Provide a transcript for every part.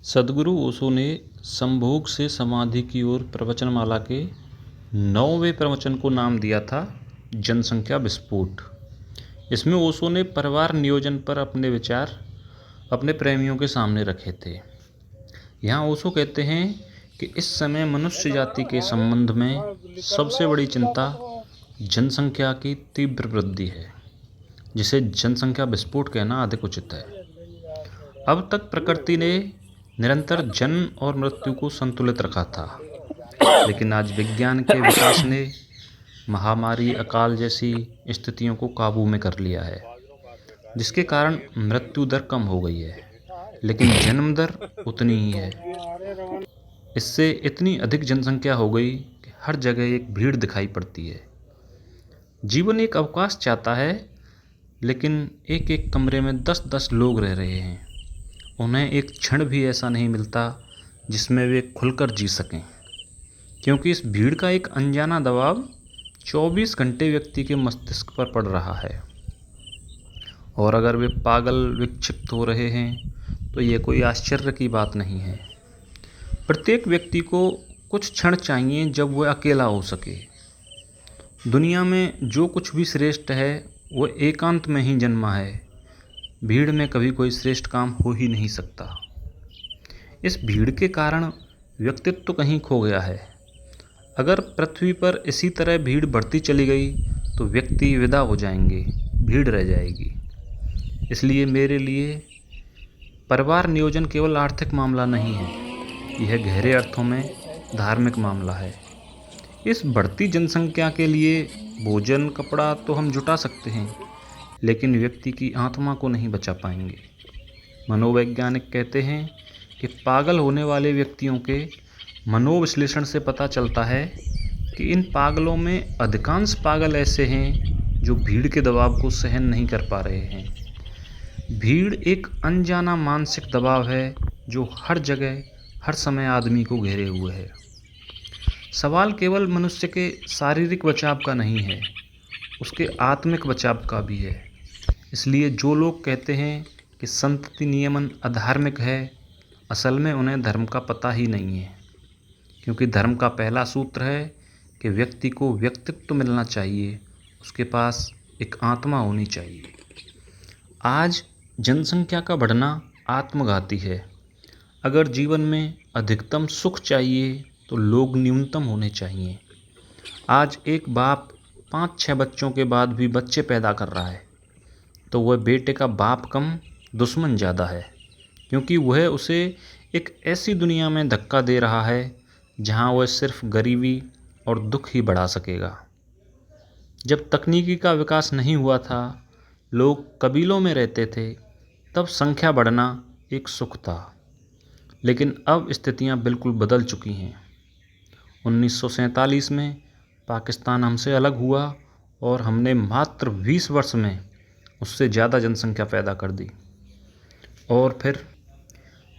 सद्गुरु ओशो ने संभोग से समाधि की ओर प्रवचनमाला के 9वें प्रवचन को नाम दिया था जनसंख्या विस्फोट। इसमें ओशो ने परिवार नियोजन पर अपने विचार अपने प्रेमियों के सामने रखे थे। यहाँ ओशो कहते हैं कि इस समय मनुष्य जाति के संबंध में सबसे बड़ी चिंता जनसंख्या की तीव्र वृद्धि है, जिसे जनसंख्या विस्फोट कहना अधिक उचित है। अब तक प्रकृति ने निरंतर जन्म और मृत्यु को संतुलित रखा था, लेकिन आज विज्ञान के विकास ने महामारी, अकाल जैसी स्थितियों को काबू में कर लिया है, जिसके कारण मृत्यु दर कम हो गई है, लेकिन जन्म दर उतनी ही है। इससे इतनी अधिक जनसंख्या हो गई कि हर जगह एक भीड़ दिखाई पड़ती है। जीवन एक अवकाश चाहता है, लेकिन एक एक कमरे में 10-10 लोग रह रहे हैं। उन्हें एक क्षण भी ऐसा नहीं मिलता जिसमें वे खुलकर जी सकें, क्योंकि इस भीड़ का एक अनजाना दबाव 24 घंटे व्यक्ति के मस्तिष्क पर पड़ रहा है। और अगर वे पागल विक्षिप्त हो रहे हैं तो ये कोई आश्चर्य की बात नहीं है। प्रत्येक व्यक्ति को कुछ क्षण चाहिए जब वह अकेला हो सके। दुनिया में जो कुछ भी श्रेष्ठ है वह एकांत में ही जन्मा है। भीड़ में कभी कोई श्रेष्ठ काम हो ही नहीं सकता। इस भीड़ के कारण व्यक्तित्व तो कहीं खो गया है। अगर पृथ्वी पर इसी तरह भीड़ बढ़ती चली गई तो व्यक्ति विदा हो जाएंगे, भीड़ रह जाएगी। इसलिए मेरे लिए परिवार नियोजन केवल आर्थिक मामला नहीं है, यह गहरे अर्थों में धार्मिक मामला है। इस बढ़ती जनसंख्या के लिए भोजन, कपड़ा तो हम जुटा सकते हैं, लेकिन व्यक्ति की आत्मा को नहीं बचा पाएंगे। मनोवैज्ञानिक कहते हैं कि पागल होने वाले व्यक्तियों के मनोविश्लेषण से पता चलता है कि इन पागलों में अधिकांश पागल ऐसे हैं जो भीड़ के दबाव को सहन नहीं कर पा रहे हैं। भीड़ एक अनजाना मानसिक दबाव है जो हर जगह हर समय आदमी को घेरे हुए है। सवाल केवल मनुष्य के शारीरिक बचाव का नहीं है, उसके आत्मिक बचाव का भी है। इसलिए जो लोग कहते हैं कि संतति नियमन अधार्मिक है, असल में उन्हें धर्म का पता ही नहीं है, क्योंकि धर्म का पहला सूत्र है कि व्यक्ति को व्यक्तित्व मिलना चाहिए, उसके पास एक आत्मा होनी चाहिए। आज जनसंख्या का बढ़ना आत्मघाती है। अगर जीवन में अधिकतम सुख चाहिए तो लोग न्यूनतम होने चाहिए। आज एक बाप 5-6 बच्चों के बाद भी बच्चे पैदा कर रहा है तो वह बेटे का बाप कम दुश्मन ज़्यादा है, क्योंकि वह उसे एक ऐसी दुनिया में धक्का दे रहा है जहां वह सिर्फ गरीबी और दुख ही बढ़ा सकेगा। जब तकनीकी का विकास नहीं हुआ था, लोग कबीलों में रहते थे, तब संख्या बढ़ना एक सुख था। लेकिन अब स्थितियां बिल्कुल बदल चुकी हैं। 1947 में पाकिस्तान हमसे अलग हुआ और हमने मात्र 20 वर्ष में उससे ज़्यादा जनसंख्या पैदा कर दी। और फिर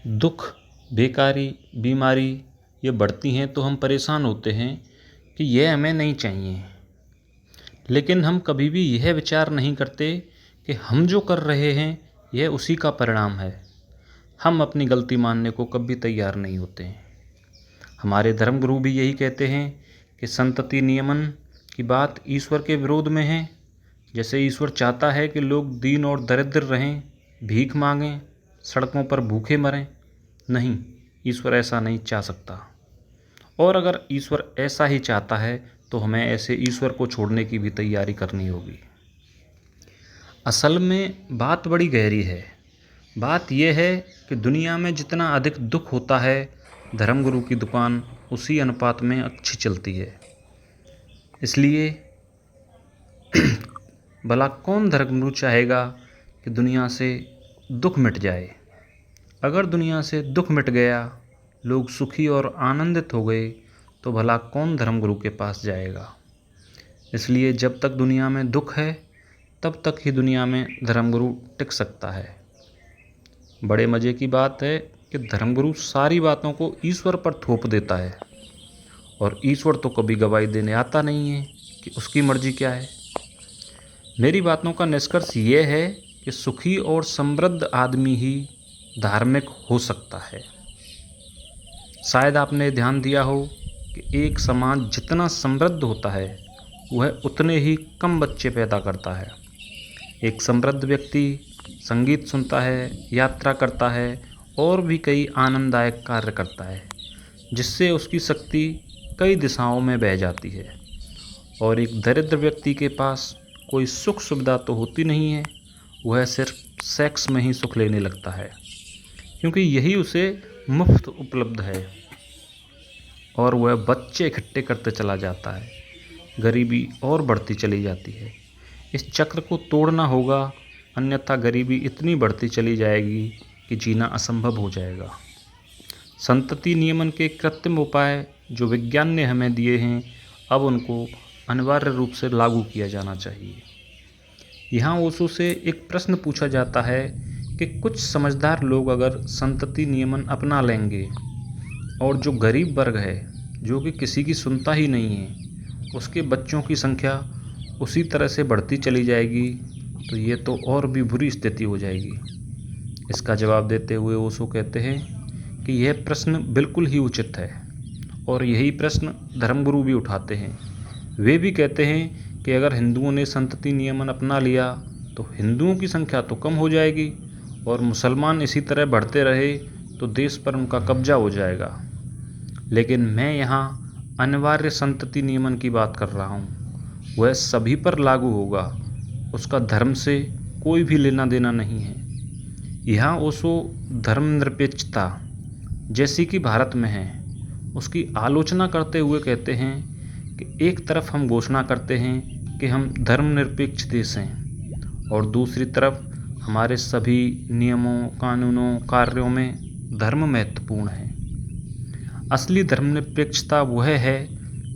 दुख, बेकारी, बीमारी ये बढ़ती हैं तो हम परेशान होते हैं कि यह हमें नहीं चाहिए। लेकिन हम कभी भी यह विचार नहीं करते कि हम जो कर रहे हैं यह उसी का परिणाम है। हम अपनी गलती मानने को कभी तैयार नहीं होते हैं। हमारे धर्मगुरु भी यही कहते हैं कि संतति नियमन की बात ईश्वर के विरोध में है। जैसे ईश्वर चाहता है कि लोग दीन और दरिद्र रहें, भीख मांगें, सड़कों पर भूखे मरें। नहीं, ईश्वर ऐसा नहीं चाह सकता। और अगर ईश्वर ऐसा ही चाहता है तो हमें ऐसे ईश्वर को छोड़ने की भी तैयारी करनी होगी। असल में बात बड़ी गहरी है। बात यह है कि दुनिया में जितना अधिक दुख होता है, धर्मगुरु की दुकान उसी अनुपात में अच्छी चलती है। इसलिए भला कौन धर्मगुरु चाहेगा कि दुनिया से दुख मिट जाए। अगर दुनिया से दुख मिट गया, लोग सुखी और आनंदित हो गए, तो भला कौन धर्मगुरु के पास जाएगा। इसलिए जब तक दुनिया में दुख है तब तक ही दुनिया में धर्मगुरु टिक सकता है। बड़े मज़े की बात है कि धर्मगुरु सारी बातों को ईश्वर पर थोप देता है, और ईश्वर तो कभी गवाही देने आता नहीं है कि उसकी मर्जी क्या है। मेरी बातों का निष्कर्ष ये है कि सुखी और समृद्ध आदमी ही धार्मिक हो सकता है। शायद आपने ध्यान दिया हो कि एक समाज जितना समृद्ध होता है वह उतने ही कम बच्चे पैदा करता है। एक समृद्ध व्यक्ति संगीत सुनता है, यात्रा करता है और भी कई आनंददायक कार्य करता है, जिससे उसकी शक्ति कई दिशाओं में बह जाती है। और एक दरिद्र व्यक्ति के पास कोई सुख सुविधा तो होती नहीं है, वह सिर्फ सेक्स में ही सुख लेने लगता है, क्योंकि यही उसे मुफ्त उपलब्ध है। और वह बच्चे इकट्ठे करते चला जाता है, गरीबी और बढ़ती चली जाती है। इस चक्र को तोड़ना होगा, अन्यथा गरीबी इतनी बढ़ती चली जाएगी कि जीना असंभव हो जाएगा। संतति नियमन के कृत्रिम उपाय जो विज्ञान ने हमें दिए हैं, अब उनको अनिवार्य रूप से लागू किया जाना चाहिए। यहाँ ओशो से एक प्रश्न पूछा जाता है कि कुछ समझदार लोग अगर संतति नियमन अपना लेंगे और जो गरीब वर्ग है, जो कि किसी की सुनता ही नहीं है, उसके बच्चों की संख्या उसी तरह से बढ़ती चली जाएगी, तो ये तो और भी बुरी स्थिति हो जाएगी। इसका जवाब देते हुए ओशो कहते हैं कि यह प्रश्न बिल्कुल ही उचित है और यही प्रश्न धर्मगुरु भी उठाते हैं। वे भी कहते हैं कि अगर हिंदुओं ने संतति नियमन अपना लिया तो हिंदुओं की संख्या तो कम हो जाएगी और मुसलमान इसी तरह बढ़ते रहे तो देश पर उनका कब्जा हो जाएगा। लेकिन मैं यहाँ अनिवार्य संतति नियमन की बात कर रहा हूँ, वह सभी पर लागू होगा, उसका धर्म से कोई भी लेना देना नहीं है। यहाँ ओशो धर्मनिरपेक्षता जैसी कि भारत में है उसकी आलोचना करते हुए कहते हैं कि एक तरफ हम घोषणा करते हैं कि हम धर्मनिरपेक्ष देश हैं और दूसरी तरफ हमारे सभी नियमों, कानूनों, कार्यों में धर्म महत्वपूर्ण है। असली धर्मनिरपेक्षता वह है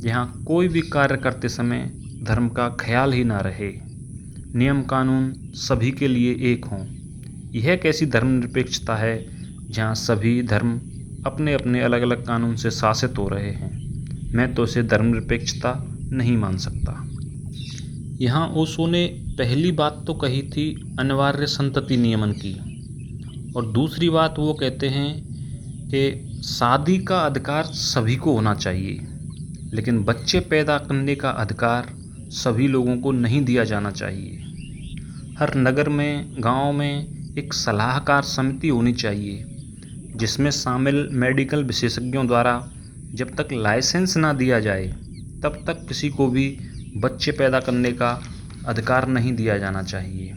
जहाँ कोई भी कार्य करते समय धर्म का ख्याल ही ना रहे, नियम कानून सभी के लिए एक हों। यह कैसी धर्मनिरपेक्षता है जहाँ सभी धर्म अपने अपने अलग अलग कानून से शासित हो रहे हैं। मैं तो इसे धर्मनिरपेक्षता नहीं मान सकता। यहाँ ओशो ने पहली बात तो कही थी अनिवार्य संतति नियमन की, और दूसरी बात वो कहते हैं कि शादी का अधिकार सभी को होना चाहिए, लेकिन बच्चे पैदा करने का अधिकार सभी लोगों को नहीं दिया जाना चाहिए। हर नगर में, गांव में एक सलाहकार समिति होनी चाहिए जिसमें शामिल मेडिकल विशेषज्ञों द्वारा जब तक लाइसेंस ना दिया जाए तब तक किसी को भी बच्चे पैदा करने का अधिकार नहीं दिया जाना चाहिए।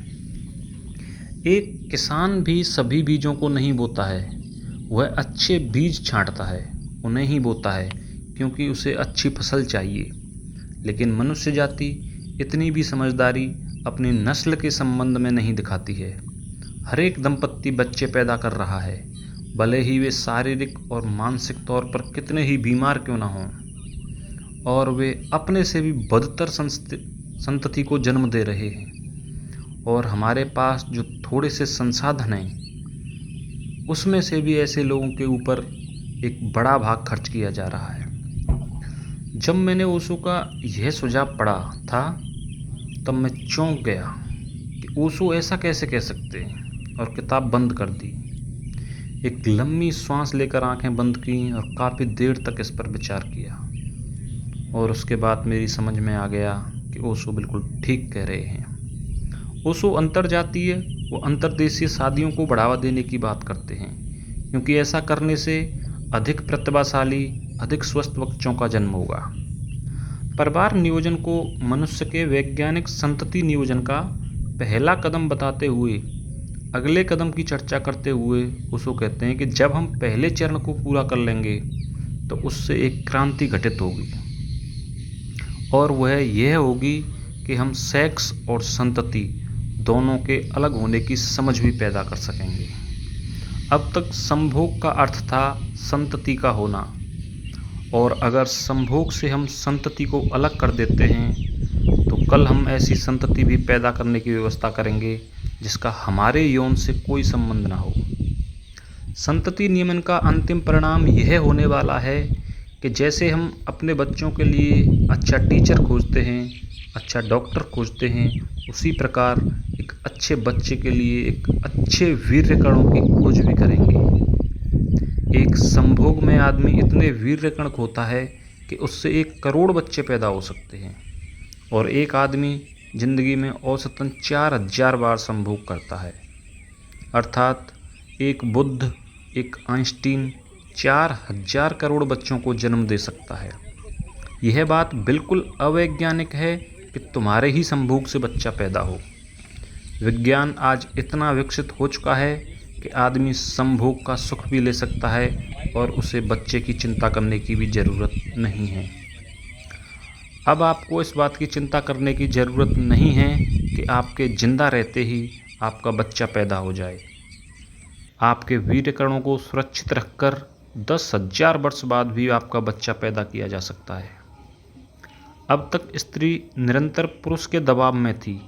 एक किसान भी सभी बीजों को नहीं बोता है, वह अच्छे बीज छांटता है, उन्हें ही बोता है क्योंकि उसे अच्छी फसल चाहिए। लेकिन मनुष्य जाति इतनी भी समझदारी अपनी नस्ल के संबंध में नहीं दिखाती है। हर एक दंपत्ति बच्चे पैदा कर रहा है, भले ही वे शारीरिक और मानसिक तौर पर कितने ही बीमार क्यों ना हों, और वे अपने से भी बदतर संतति को जन्म दे रहे हैं। और हमारे पास जो थोड़े से संसाधन हैं उसमें से भी ऐसे लोगों के ऊपर एक बड़ा भाग खर्च किया जा रहा है। जब मैंने ओशो का यह सुझाव पढ़ा था तब मैं चौंक गया कि ओशो ऐसा कैसे कह सकते हैं, और किताब बंद कर दी। एक लंबी सांस लेकर आंखें बंद की और काफ़ी देर तक इस पर विचार किया, और उसके बाद मेरी समझ में आ गया कि ओशो बिल्कुल ठीक कह रहे हैं। ओशो अंतर्जातीय व अंतर्देशीय शादियों को बढ़ावा देने की बात करते हैं, क्योंकि ऐसा करने से अधिक प्रतिभाशाली, अधिक स्वस्थ बच्चों का जन्म होगा। परिवार नियोजन को मनुष्य के वैज्ञानिक संतति नियोजन का पहला कदम बताते हुए अगले कदम की चर्चा करते हुए ओशो कहते हैं कि जब हम पहले चरण को पूरा कर लेंगे तो उससे एक क्रांति घटित होगी, और वह यह होगी कि हम सेक्स और संतति दोनों के अलग होने की समझ भी पैदा कर सकेंगे। अब तक संभोग का अर्थ था संतति का होना, और अगर संभोग से हम संतति को अलग कर देते हैं तो कल हम ऐसी संतति भी पैदा करने की व्यवस्था करेंगे जिसका हमारे यौन से कोई संबंध ना हो। संतति नियमन का अंतिम परिणाम यह होने वाला है कि जैसे हम अपने बच्चों के लिए अच्छा टीचर खोजते हैं, अच्छा डॉक्टर खोजते हैं, उसी प्रकार एक अच्छे बच्चे के लिए एक अच्छे वीर्य कणों की खोज भी करेंगे। एक संभोग में आदमी इतने वीर्यकणक होता है कि उससे 1 करोड़ बच्चे पैदा हो सकते हैं और एक आदमी जिंदगी में औसतन 4000 बार संभोग करता है। अर्थात एक बुद्ध, एक आइंस्टीन 4000 करोड़ बच्चों को जन्म दे सकता है। यह बात बिल्कुल अवैज्ञानिक है कि तुम्हारे ही संभोग से बच्चा पैदा हो। विज्ञान आज इतना विकसित हो चुका है कि आदमी संभोग का सुख भी ले सकता है और उसे बच्चे की चिंता करने की भी ज़रूरत नहीं है। अब आपको इस बात की चिंता करने की ज़रूरत नहीं है कि आपके जिंदा रहते ही आपका बच्चा पैदा हो जाए। आपके वीर्यकणों को सुरक्षित रखकर 10,000 वर्ष बाद भी आपका बच्चा पैदा किया जा सकता है। अब तक स्त्री निरंतर पुरुष के दबाव में थी।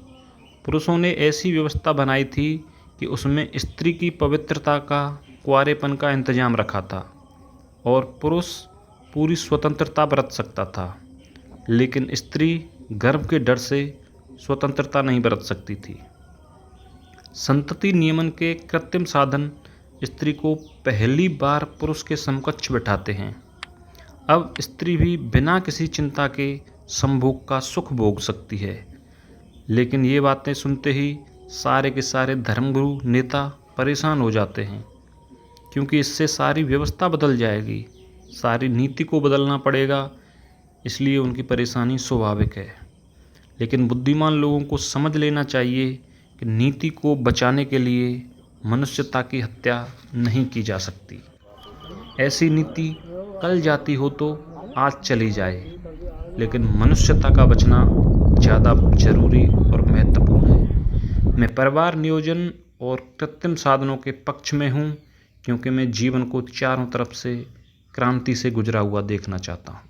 पुरुषों ने ऐसी व्यवस्था बनाई थी कि उसमें स्त्री की पवित्रता का, कुंवारेपन का इंतजाम रखा था और पुरुष पूरी स्वतंत्रता बरत सकता था, लेकिन स्त्री गर्भ के डर से स्वतंत्रता नहीं बरत सकती थी। संतति नियमन के कृत्रिम साधन स्त्री को पहली बार पुरुष के समकक्ष बिठाते हैं। अब स्त्री भी बिना किसी चिंता के संभोग का सुख भोग सकती है। लेकिन ये बातें सुनते ही सारे के सारे धर्मगुरु नेता परेशान हो जाते हैं, क्योंकि इससे सारी व्यवस्था बदल जाएगी, सारी नीति को बदलना पड़ेगा। इसलिए उनकी परेशानी स्वाभाविक है। लेकिन बुद्धिमान लोगों को समझ लेना चाहिए कि नीति को बचाने के लिए मनुष्यता की हत्या नहीं की जा सकती। ऐसी नीति कल जाती हो तो आज चली जाए, लेकिन मनुष्यता का बचना ज़्यादा जरूरी और महत्वपूर्ण है। मैं परिवार नियोजन और कृत्रिम साधनों के पक्ष में हूँ, क्योंकि मैं जीवन को चारों तरफ से क्रांति से गुजरा हुआ देखना चाहता हूँ।